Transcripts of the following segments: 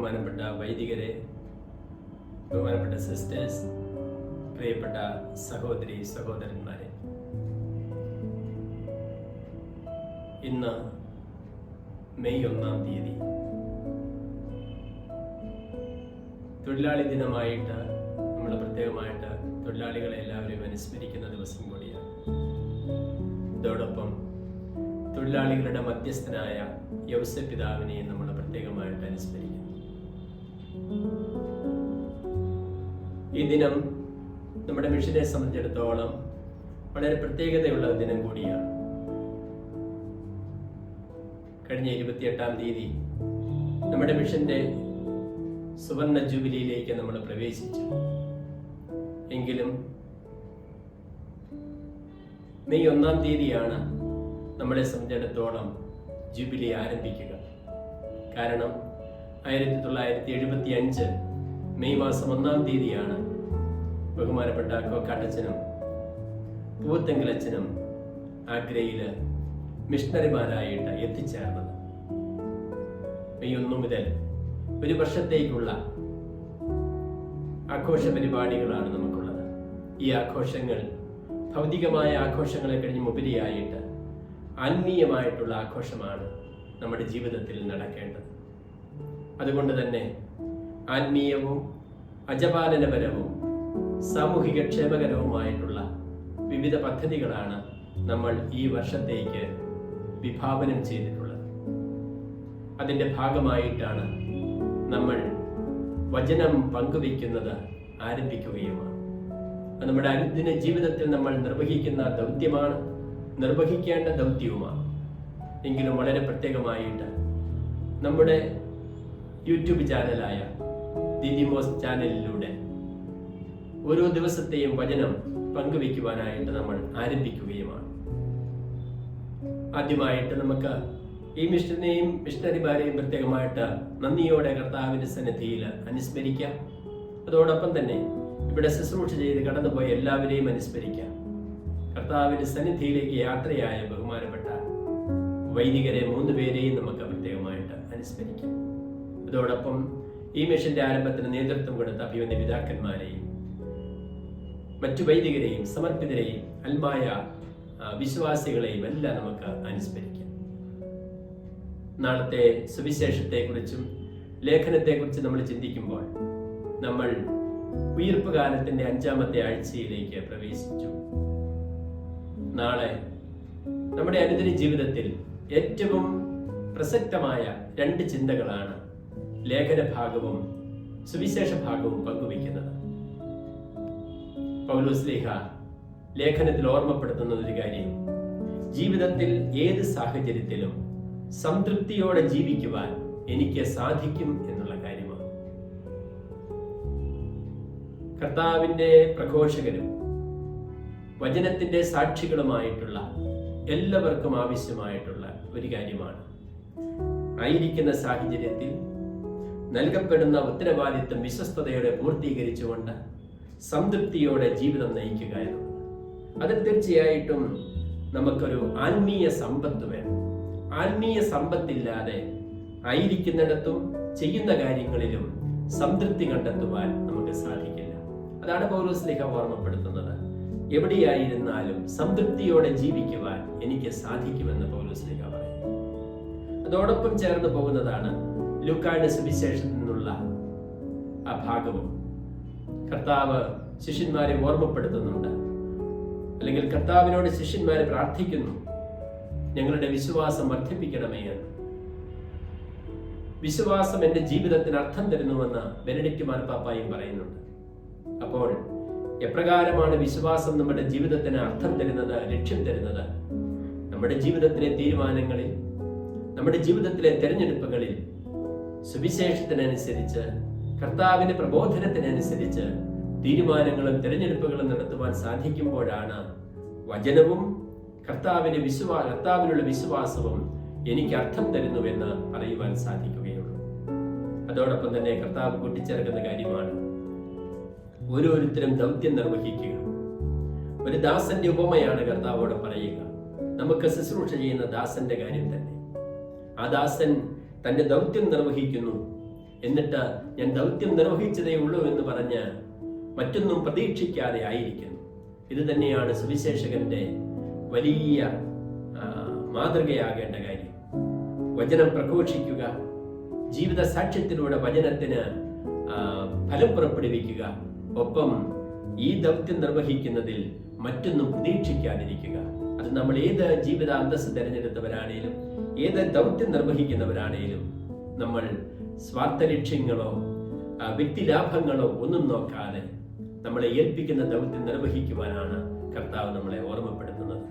ബഹുമാനപ്പെട്ട വൈദികരെ, ബഹുമാനപ്പെട്ട സിസ്റ്റേഴ്സ്, പ്രിയപ്പെട്ട സഹോദരി സഹോദരന്മാരെ, ഇന്ന് മെയ് 1-ാം തീയതി തൊഴിലാളി ദിനമായിട്ട് നമ്മൾ പ്രത്യേകമായിട്ട് തൊഴിലാളികളെ എല്ലാവരും അനുസ്മരിക്കുന്ന ദിവസം കൂടിയാണ്. ഇതോടൊപ്പം തൊഴിലാളികളുടെ മധ്യസ്ഥനായ യൗസപിതാവിനെയും നമ്മൾ പ്രത്യേകമായിട്ട് അനുസ്മരിക്കുന്നു. ഈ ദിനം നമ്മുടെ മിഷനെ സംബന്ധിച്ചിടത്തോളം വളരെ പ്രത്യേകതയുള്ള ദിനം കൂടിയാണ്. കഴിഞ്ഞ 28-ാം തീയതി നമ്മുടെ മിഷന്റെ സുവർണ ജൂബിലിയിലേക്ക് നമ്മൾ പ്രവേശിച്ചു. എങ്കിലും മെയ് 1-ാം തീയതിയാണ് നമ്മളെ സംബന്ധിച്ചിടത്തോളം ജൂബിലി ആരംഭിക്കുക. കാരണം 1975 മെയ് മാസം 1-ാം തീയതിയാണ് ബഹുമാനപ്പെട്ട കോക്കാട്ടച്ചനും പൂവത്തെങ്കിലച്ചനും ആഗ്രയിൽ മിഷണറിമാരായിട്ട് എത്തിച്ചേർന്നത്. മെയ് 1 മുതൽ ഒരു വർഷത്തേക്കുള്ള ആഘോഷ പരിപാടികളാണ് നമുക്കുള്ളത്. ഈ ആഘോഷങ്ങൾ ഭൗതികമായ ആഘോഷങ്ങളെ കഴിഞ്ഞും ഉപരിയായിട്ട് ആത്മീയമായിട്ടുള്ള ആഘോഷമാണ് നമ്മുടെ ജീവിതത്തിൽ നടക്കേണ്ടത്. അതുകൊണ്ട് തന്നെ ആത്മീയവും അജപാലനപരവും സാമൂഹിക ക്ഷേമകരവുമായിട്ടുള്ള വിവിധ പദ്ധതികളാണ് നമ്മൾ ഈ വർഷത്തേക്ക് വിഭാവനം ചെയ്തിട്ടുള്ളത്. അതിൻ്റെ ഭാഗമായിട്ടാണ് നമ്മൾ വചനം പങ്കുവയ്ക്കുന്നത് ആരംഭിക്കുകയുമാണ്. അത് നമ്മുടെ അനുദിന ജീവിതത്തിൽ നമ്മൾ നിർവഹിക്കുന്ന ദൗത്യമാണ്, നിർവഹിക്കേണ്ട ദൗത്യവുമാണ്. എങ്കിലും വളരെ പ്രത്യേകമായിട്ട് നമ്മുടെ യൂട്യൂബ് ചാനലായ ദിദിമോസ് ചാനലിലൂടെ ഓരോ ദിവസത്തെയും വചനം പങ്കുവയ്ക്കുവാനായിട്ട് നമ്മൾ ആരംഭിക്കുകയുമാണ്. ആദ്യമായിട്ട് നമുക്ക് ഈ മിഷനെയും മിഷണറിമാരെയും പ്രത്യേകമായിട്ട് നന്ദിയോടെ കർത്താവിൻ്റെ സന്നിധിയിൽ അനുസ്മരിക്കാം. അതോടൊപ്പം തന്നെ ഇവിടെ ശുശ്രൂഷ ചെയ്ത് കടന്നുപോയ എല്ലാവരെയും അനുസ്മരിക്കാം. കർത്താവിൻ്റെ സന്നിധിയിലേക്ക് യാത്രയായ ബഹുമാനപ്പെട്ട വൈദികരെ 3 പേരെയും നമുക്ക് പ്രത്യേകമായിട്ട് അനുസ്മരിക്കാം. അതോടൊപ്പം ഈ മിഷന്റെ ആരംഭത്തിന് നേതൃത്വം കൊടുത്ത അഭിവന്യ പിതാക്കന്മാരെയും മറ്റു വൈദികരെയും സമർപ്പിതരെയും അൽമായ വിശ്വാസികളെയും എല്ലാം നമുക്ക് അനുസ്മരിക്കാം. നാളത്തെ സുവിശേഷത്തെക്കുറിച്ചും ലേഖനത്തെക്കുറിച്ചും നമ്മൾ ചിന്തിക്കുമ്പോൾ നമ്മൾ ഉയിർപ്പ് കാലത്തിന്റെ 5-ാമത്തെ ആഴ്ചയിലേക്ക് പ്രവേശിച്ചു. നാളെ നമ്മുടെ അനുദിന ജീവിതത്തിൽ ഏറ്റവും പ്രസക്തമായ 2 ചിന്തകളാണ് ലേഖന ഭാഗവും സുവിശേഷ ഭാഗവും പങ്കുവയ്ക്കുന്നത്. പൗലോസ്ലീഹ ലേഖനത്തിൽ ഓർമ്മപ്പെടുത്തുന്ന ഒരു കാര്യം, ജീവിതത്തിൽ ഏത് സാഹചര്യത്തിലും സംതൃപ്തിയോടെ ജീവിക്കുവാൻ എനിക്ക് സാധിക്കും എന്നുള്ള കാര്യമാണ്. കർത്താവിന്റെ പ്രഘോഷകരും വചനത്തിന്റെ സാക്ഷികളുമായിട്ടുള്ള എല്ലാവർക്കും ആവശ്യമായിട്ടുള്ള ഒരു കാര്യമാണ് ആയിരിക്കുന്ന സാഹചര്യത്തിൽ നൽകപ്പെടുന്ന ഉത്തരവാദിത്വം വിശ്വസ്തയോടെ പൂർത്തീകരിച്ചുകൊണ്ട് സംതൃപ്തിയോടെ ജീവിതം നയിക്കുക എന്നുള്ളത്. അത് തീർച്ചയായിട്ടും നമുക്കൊരു ആത്മീയ സമ്പത്ത് വേണം. ആത്മീയ സമ്പത്തില്ലാതെ ആയിരിക്കുന്നിടത്തും ചെയ്യുന്ന കാര്യങ്ങളിലും സംതൃപ്തി കണ്ടെത്തുവാൻ നമുക്ക് സാധിക്കില്ല. അതാണ് പൗലോസ്ലീഹ ഓർമ്മപ്പെടുത്തുന്നത്. എവിടെയായിരുന്നാലും സംതൃപ്തിയോടെ ജീവിക്കുവാൻ എനിക്ക് സാധിക്കുമെന്ന് പൗലോസ്ലീഹ പറയുന്നു. അതോടൊപ്പം ചേർന്ന് പോകുന്നതാണ് ലൂക്കായുടെ സുവിശേഷത്തിൽ നിന്നുള്ള ആ ഭാഗവും. കർത്താവ് ശിഷ്യന്മാരെ ഓർമ്മപ്പെടുത്തുന്നുണ്ട്, അല്ലെങ്കിൽ കർത്താവിനോട് ശിഷ്യന്മാരെ പ്രാർത്ഥിക്കുന്നു, ഞങ്ങളുടെ വിശ്വാസം വർദ്ധിപ്പിക്കണമേ എന്ന്. വിശ്വാസം എൻ്റെ ജീവിതത്തിന് അർത്ഥം തരുന്നുവെന്ന് ബെനഡിക്റ്റ് മാർപ്പാപ്പായും പറയുന്നുണ്ട്. അപ്പോൾ എപ്രകാരമാണ് വിശ്വാസം നമ്മുടെ ജീവിതത്തിന് അർത്ഥം തരുന്നത്, ലക്ഷ്യം തരുന്നത്? നമ്മുടെ ജീവിതത്തിലെ തീരുമാനങ്ങളിൽ, നമ്മുടെ ജീവിതത്തിലെ തെരഞ്ഞെടുപ്പുകളിൽ സുവിശേഷത്തിനനുസരിച്ച്, കർത്താവിന്റെ പ്രബോധനത്തിനനുസരിച്ച് തീരുമാനങ്ങളും തെരഞ്ഞെടുപ്പുകളും നടത്തുവാൻ സാധിക്കുമ്പോഴാണ് വചനവും കർത്താവിനുള്ള വിശ്വാസവും എനിക്ക് അർത്ഥം തരുന്നുവെന്ന് പറയുവാൻ സാധിക്കുകയുള്ളൂ. അതോടൊപ്പം തന്നെ കർത്താവ് കൂട്ടിച്ചേർക്കുന്ന കാര്യമാണ് ഓരോരുത്തരും ദൗത്യം നിർവഹിക്കുക. ഒരു ദാസന്റെ ഉപമയാണ് കർത്താവോട് പറയുക. നമുക്ക് ശുശ്രൂഷ ചെയ്യുന്ന ദാസന്റെ കാര്യം തന്നെ. ആ ദാസൻ തന്റെ ദൗത്യം നിർവഹിക്കുന്നു. എന്നിട്ട് ഞാൻ ദൗത്യം നിർവഹിച്ചതേ ഉള്ളൂ എന്ന് പറഞ്ഞ് മറ്റൊന്നും പ്രതീക്ഷിക്കാതെ ആയിരിക്കുന്നു. ഇത് തന്നെയാണ് സുവിശേഷകന്റെ വലിയ മാതൃകയാകേണ്ട കാര്യം. വചനം പ്രഘോഷിക്കുക, ജീവിത സാക്ഷ്യത്തിലൂടെ വചനത്തിന് ഫലം പുറപ്പെടുവിക്കുക, ഒപ്പം ഈ ദൗത്യം നിർവഹിക്കുന്നതിൽ മറ്റൊന്നും പ്രതീക്ഷിക്കാതിരിക്കുക. അത് നമ്മൾ ഏത് ജീവിത അന്തസ്സ് തിരഞ്ഞെടുത്തവരാണേലും ഏത് ദൗത്യം നിർവഹിക്കുന്നവരാണേലും നമ്മൾ സ്വാർത്ഥ ലക്ഷ്യങ്ങളോ വ്യക്തിലാഭങ്ങളോ ഒന്നും നോക്കാതെ നമ്മളെ ഏൽപ്പിക്കുന്ന ദൗത്യം നിർവഹിക്കുവാനാണ് കർത്താവ് നമ്മളെ ഓർമ്മപ്പെടുത്തുന്നത്.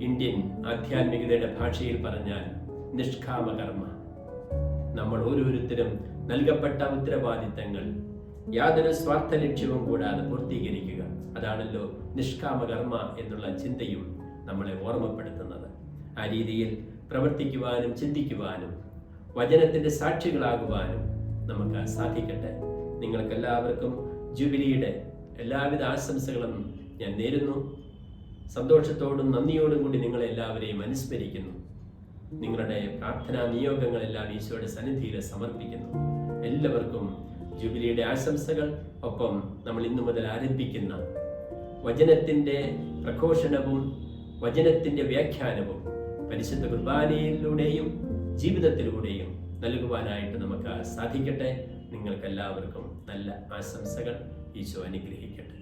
ഇന്ത്യൻ ആധ്യാത്മികതയുടെ ഭാഷയിൽ പറഞ്ഞാൽ നിഷ്കാമകർമ്മ. നമ്മൾ ഓരോരുത്തരും നൽകപ്പെട്ട ഉത്തരവാദിത്തങ്ങൾ യാതൊരു സ്വാർത്ഥ ലക്ഷ്യവും കൂടാതെ പൂർത്തീകരിക്കുക. അതാണല്ലോ നിഷ്കാമകർമ്മ എന്നുള്ള ചിന്തയും നമ്മളെ ഓർമ്മപ്പെടുത്തുന്നത്. ആ രീതിയിൽ പ്രവർത്തിക്കുവാനും ചിന്തിക്കുവാനും വചനത്തിന്റെ സാക്ഷികളാകുവാനും നമുക്ക് സാധിക്കട്ടെ. നിങ്ങൾക്കെല്ലാവർക്കും ജൂബിലിയുടെ എല്ലാവിധ ആശംസകളും ഞാൻ നേരുന്നു. സന്തോഷത്തോടും നന്ദിയോടും കൂടി നിങ്ങളെല്ലാവരെയും അനുസ്മരിക്കുന്നു. നിങ്ങളുടെ പ്രാർത്ഥനാ നിയോഗങ്ങളെല്ലാം ഈശോയുടെ സന്നിധിയിൽ സമർപ്പിക്കുന്നു. എല്ലാവർക്കും ജൂബിലിയുടെ ആശംസകൾ. ഒപ്പം നമ്മൾ ഇന്നു മുതൽ ആരംഭിക്കുന്ന വചനത്തിന്റെ പ്രഘോഷണവും വചനത്തിന്റെ വ്യാഖ്യാനവും പരിശുദ്ധ കുർബാനയിലൂടെയും ജീവിതത്തിലൂടെയും നൽകുവാനായിട്ട് നമുക്ക് സാധിക്കട്ടെ. നിങ്ങൾക്കെല്ലാവർക്കും നല്ല ആശംസകൾ. ഈശോ അനുഗ്രഹിക്കട്ടെ.